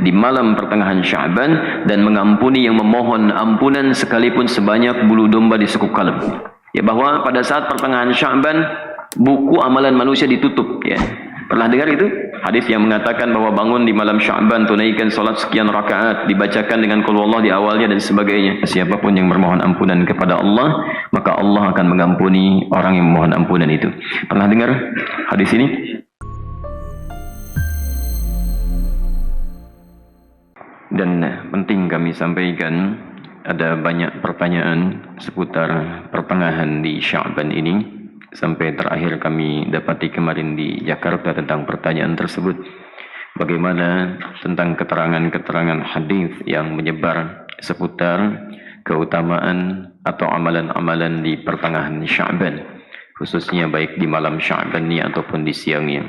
di malam pertengahan Sya'ban, dan mengampuni yang memohon ampunan sekalipun sebanyak bulu domba di sekuk kalem. Ya, bahwa pada saat pertengahan Sya'ban buku amalan manusia ditutup. Ya, pernah dengar itu hadis yang mengatakan bahwa bangun di malam Sya'ban, tunaikan salat sekian rakaat, dibacakan dengan qul huwallahu di awalnya dan sebagainya. Siapapun yang bermohon ampunan kepada Allah, maka Allah akan mengampuni orang yang memohon ampunan itu. Pernah dengar hadis ini? Dan penting kami sampaikan, ada banyak pertanyaan seputar pertengahan di Sya'ban ini. Sampai terakhir kami dapati kemarin di Jakarta tentang pertanyaan tersebut. Bagaimana tentang keterangan-keterangan hadis yang menyebar seputar keutamaan atau amalan-amalan di pertengahan Sya'ban, khususnya baik di malam Sya'ban ini ataupun di siangnya.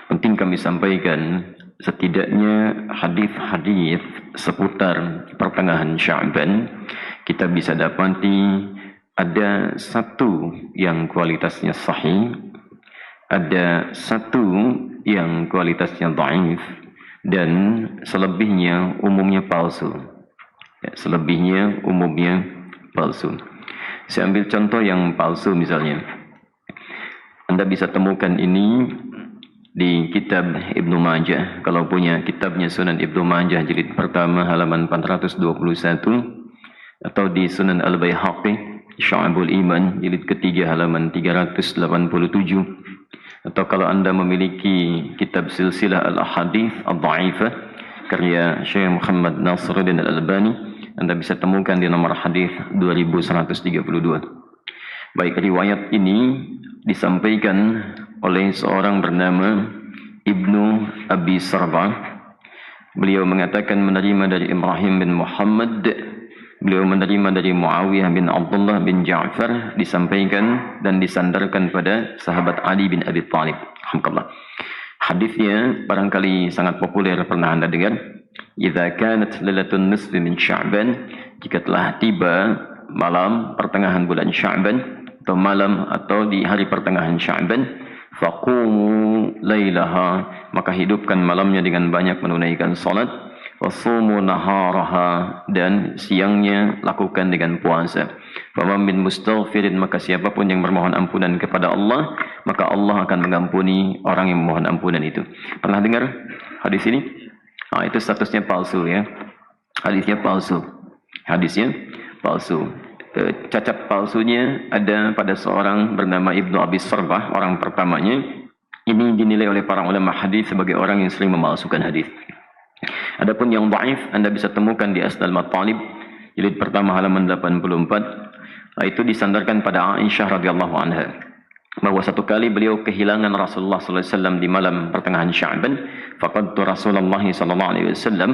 Penting kami sampaikan, setidaknya hadis-hadis seputar pertengahan Sya'ban kita bisa dapati ada satu yang kualitasnya sahih, ada satu yang kualitasnya dhaif, dan selebihnya umumnya palsu. Ya, selebihnya umumnya palsu. Saya ambil contoh yang palsu misalnya. Anda bisa temukan ini di kitab Ibnu Majah. Kalau punya kitabnya Sunan Ibnu Majah jilid pertama halaman 421, atau di Sunan Al-Baihaqi Syu'abul Iman jilid ketiga halaman 387, atau kalau Anda memiliki kitab Silsilah Al-Ahadits Ad-Dha'ifah karya Syekh Muhammad Nasiruddin Al-Albani, Anda bisa temukan di nomor hadis 2132. Baik, riwayat ini disampaikan oleh seorang bernama Ibnu Abi Sarba. Beliau mengatakan menerima dari Ibrahim bin Muhammad, beliau menerima dari Muawiyah bin Abdullah bin Ja'far, disampaikan dan disandarkan pada sahabat Ali bin Abi Thalib. Alhamdulillah. Hadisnya barangkali sangat populer, pernah Anda dengar. Idza kanat lailatun nisfi min Sya'ban, jika telah tiba malam pertengahan bulan Sya'ban, atau malam atau di hari pertengahan Sya'ban, faqumu lailaha, maka hidupkan malamnya dengan banyak menunaikan salat. Wasumu naharaha, dan siangnya lakukan dengan puasa. Faman min mustaghfirin, maka siapapun yang bermohon ampunan kepada Allah, maka Allah akan mengampuni orang yang memohon ampunan itu. Pernah dengar hadis ini? Nah, itu statusnya palsu ya. Hadisnya palsu. Hadisnya palsu. Cacat palsunya ada pada seorang bernama Ibnu Abi Sarbah, orang pertamanya. Ini dinilai oleh para ulama hadis sebagai orang yang sering memalsukan hadis. Adapun yang dhaif Anda bisa temukan di Asnal Matalib jilid pertama halaman 84. Itu disandarkan pada Aisyah radhiyallahu anha, bahwa satu kali beliau kehilangan Rasulullah sallallahu alaihi wasallam di malam pertengahan Sya'ban. Faqadtu Rasulullah sallallahu alaihi wasallam,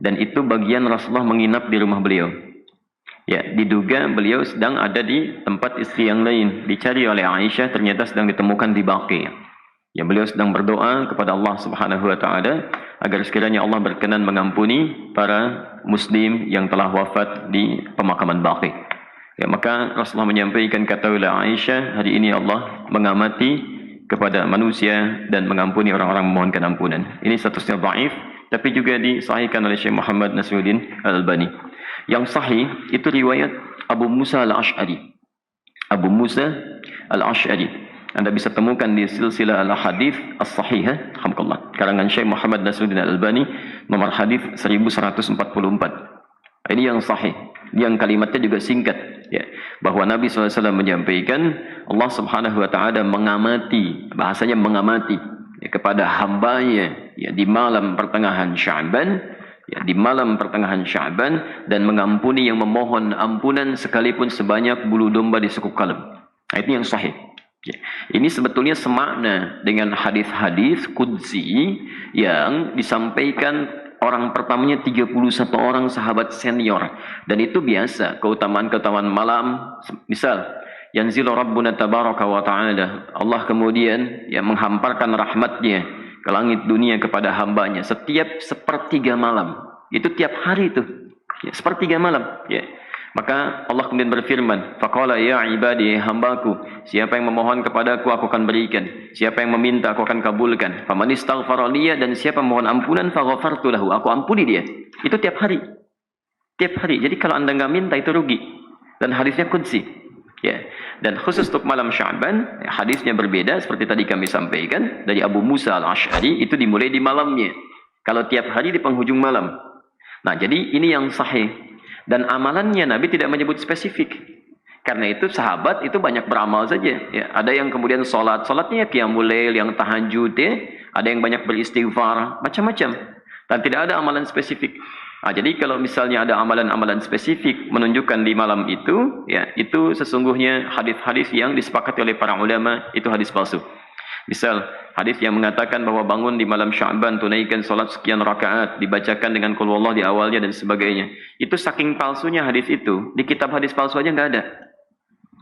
dan itu bagian Rasulullah menginap di rumah beliau. Ya, diduga beliau sedang ada di tempat istri yang lain. Dicari oleh Aisyah, ternyata sedang ditemukan di Baqi. Ya, beliau sedang berdoa kepada Allah Subhanahu wa taala agar sekiranya Allah berkenan mengampuni para muslim yang telah wafat di pemakaman Baqi. Ya, maka Rasulullah menyampaikan, katakanlah Aisyah, hari ini Allah mengamati kepada manusia dan mengampuni orang-orang memohonkan ampunan. Ini statusnya dhaif, tapi juga disahihkan oleh Syekh Muhammad Nasiruddin Al-Albani. Yang sahih itu riwayat Abu Musa Al-Ash'ari. Abu Musa Al-Ash'ari Anda bisa temukan di Silsilah Al-Hadits As-Sahihah, alhamdulillah, karangan Syekh Muhammad Nasiruddin Al-Albani, nomor hadis 1144. Ini yang sahih, yang kalimatnya juga singkat, ya, bahwa Nabi SAW menyampaikan Allah Subhanahu wa taala mengamati, bahasanya mengamati, ya, kepada hambanya, ya, di malam pertengahan Sya'ban, ya, di malam pertengahan Sya'ban, dan mengampuni yang memohon ampunan sekalipun sebanyak bulu domba di sekuk kalem. Itu yang sahih. Ya. Ini sebetulnya semakna dengan hadis-hadis qudsi yang disampaikan orang pertamanya 31 orang sahabat senior, dan itu biasa keutamaan-keutamaan malam. Misal, yanzilu rabbuna tabaraka wa ta'ala, Allah kemudian ya menghamparkan rahmatnya ke langit dunia kepada hambanya setiap sepertiga malam. Itu tiap hari itu, ya, sepertiga malam, ya. Maka Allah kemudian berfirman, faqala ya ibadi, hambaku, siapa yang memohon kepadaku aku akan berikan, siapa yang meminta aku akan kabulkan. Faman istaghfara liya, dan siapa mohon ampunan faghafartu lahu, aku ampuni dia. Itu tiap hari. Tiap hari. Jadi kalau Anda enggak minta itu rugi. Dan hadisnya qudsi. Ya. Dan khusus untuk malam Sya'ban, hadisnya berbeda seperti tadi kami sampaikan dari Abu Musa Al-Asy'ari, itu dimulai di malamnya. Kalau tiap hari di penghujung malam. Nah, jadi ini yang sahih. Dan amalannya Nabi tidak menyebut spesifik. Karena itu sahabat itu banyak beramal saja. Ya, ada yang kemudian salatnya qiyamul lail, yang tahajud, ya. Ada yang banyak beristighfar, macam-macam. Dan tidak ada amalan spesifik. Nah, jadi kalau misalnya ada amalan-amalan spesifik menunjukkan di malam itu, ya, itu sesungguhnya hadis-hadis yang disepakati oleh para ulama itu hadis palsu. Misal hadis yang mengatakan bahwa bangun di malam Sya'ban, tunaikan solat sekian rakaat, dibacakan dengan qul huwallah di awalnya dan sebagainya. Itu saking palsunya hadis itu, di kitab hadis palsu aja nggak ada.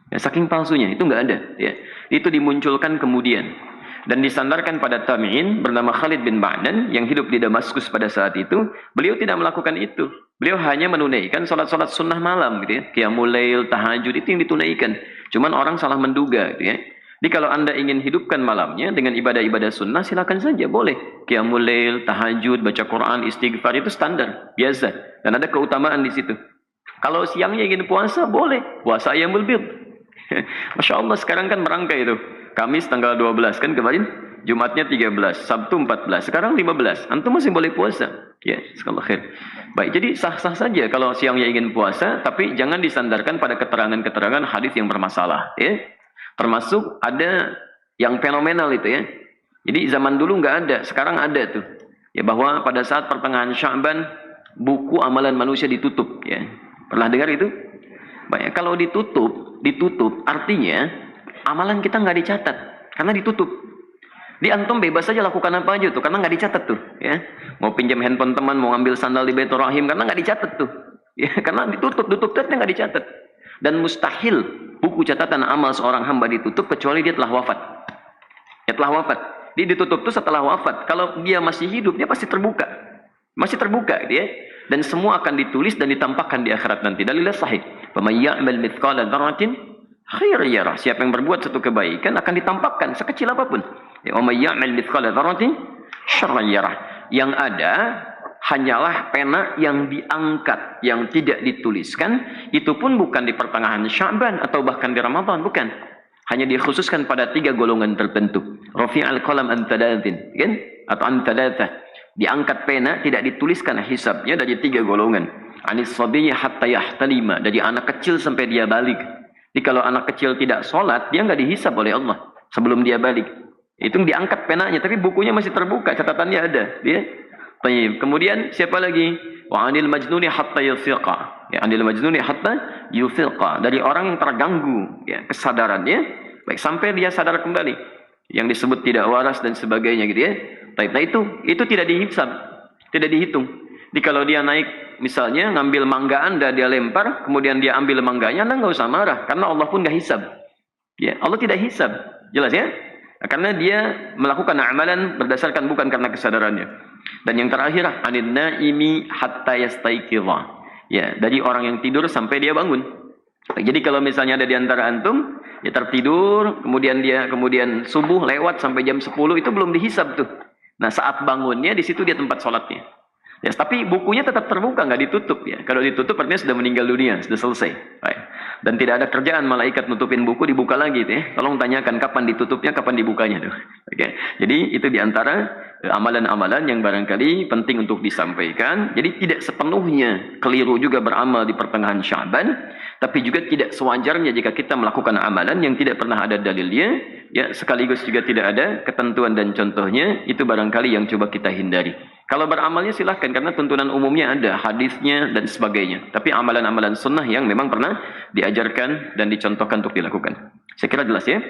Ya, saking palsunya itu nggak ada. Ya. Itu dimunculkan kemudian dan disandarkan pada tabi'in bernama Khalid bin Ma'dan yang hidup di Damaskus pada saat itu. Beliau tidak melakukan itu. Beliau hanya menunaikan solat-solat sunnah malam, gitu ya. Qiyamul lail, tahajud itu yang ditunaikan. Cuman orang salah menduga, gitu ya. Jadi kalau Anda ingin hidupkan malamnya dengan ibadah-ibadah sunnah, silakan saja, boleh. Qiyamul lail, tahajud, baca Quran, istighfar, itu standar, biasa. Dan ada keutamaan di situ. Kalau siangnya ingin puasa, boleh. Puasa ayyamul bid. Masya Allah, sekarang kan merangkai itu. Kamis tanggal 12, kan kemarin? Jumatnya 13, Sabtu 14, sekarang 15. Antum masih boleh puasa. Ya, sekallah khair. Baik, jadi sah-sah saja kalau siangnya ingin puasa, tapi jangan disandarkan pada keterangan-keterangan hadis yang bermasalah. Ya. Termasuk ada yang fenomenal itu ya. Jadi zaman dulu nggak ada, sekarang ada tuh. Ya, bahwa pada saat pertengahan Sya'ban buku amalan manusia ditutup ya. Pernah dengar itu? Banyak. Kalau ditutup artinya amalan kita nggak dicatat karena ditutup. Di antum bebas saja lakukan apa aja tuh karena nggak dicatat tuh ya. Mau pinjam handphone teman, mau ngambil sandal di Baitur Rahim karena nggak dicatat tuh. Ya, karena tutupnya nggak dicatat. Dan mustahil buku catatan amal seorang hamba ditutup kecuali dia telah wafat. Dia telah wafat. Dia ditutup itu setelah wafat. Kalau dia masih hidup, dia pasti terbuka. Masih terbuka dia. Dan semua akan ditulis dan ditampakkan di akhirat nanti. Dalilnya sahih. Faman ya'mal mithqala dzarratin khairan yarah. Siapa yang berbuat satu kebaikan akan ditampakkan sekecil apapun. Ya, wa may ya'mal mithqala dzarratin syarran yarah. Yang ada hanyalah pena yang diangkat, yang tidak dituliskan. Itu pun bukan di pertengahan Sya'ban atau bahkan di Ramadan, bukan. Hanya dikhususkan pada 3 golongan tertentu. Rafi'al qalam an thalathin, kan? Atau an thalathah. Diangkat pena, tidak dituliskan hisabnya dari 3 golongan. Anis sabiyyi hatta yahtalima, dari anak kecil sampai dia balik. Jadi kalau anak kecil tidak sholat, dia nggak dihisab oleh Allah sebelum dia balik. Itu diangkat penanya, tapi bukunya masih terbuka, catatannya ada. Dia. Baik. Kemudian siapa lagi? Wa 'anil majnuni hatta yufiqa. Ya, 'anil majnuni hatta yufiqa. Dari orang yang terganggu ya kesadarannya, baik sampai dia sadar kembali. Yang disebut tidak waras dan sebagainya gitu ya. Baik, nah itu tidak dihisab, tidak dihitung. Jadi kalau dia naik misalnya ngambil mangga Anda, dia lempar, kemudian dia ambil mangganya, Anda nggak usah marah karena Allah pun nggak hisab. Ya, Allah tidak hisab. Jelas ya? Nah, karena dia melakukan amalan berdasarkan bukan karena kesadarannya. Dan yang terakhir, anin naimi hatta yastaiqidha. Ya, dari orang yang tidur sampai dia bangun. Jadi kalau misalnya ada di antara antum, ya tertidur, kemudian subuh lewat sampai jam 10 itu belum dihisab tuh. Nah, saat bangunnya di situ dia tempat sholatnya. Ya, tapi bukunya tetap terbuka, nggak ditutup ya. Kalau ditutup artinya sudah meninggal dunia, sudah selesai. Baik. Dan tidak ada kerjaan malaikat nutupin buku dibuka lagi tuh ya. Tolong tanyakan kapan ditutupnya, kapan dibukanya tuh. Oke. Jadi itu diantara amalan-amalan yang barangkali penting untuk disampaikan. Jadi tidak sepenuhnya keliru juga beramal di pertengahan Sya'ban, tapi juga tidak sewajarnya jika kita melakukan amalan yang tidak pernah ada dalilnya, ya sekaligus juga tidak ada ketentuan dan contohnya, itu barangkali yang coba kita hindari. Kalau beramalnya silahkan, karena tuntunan umumnya ada, hadisnya dan sebagainya. Tapi amalan-amalan sunnah yang memang pernah diajarkan dan dicontohkan untuk dilakukan. Saya kira jelas ya.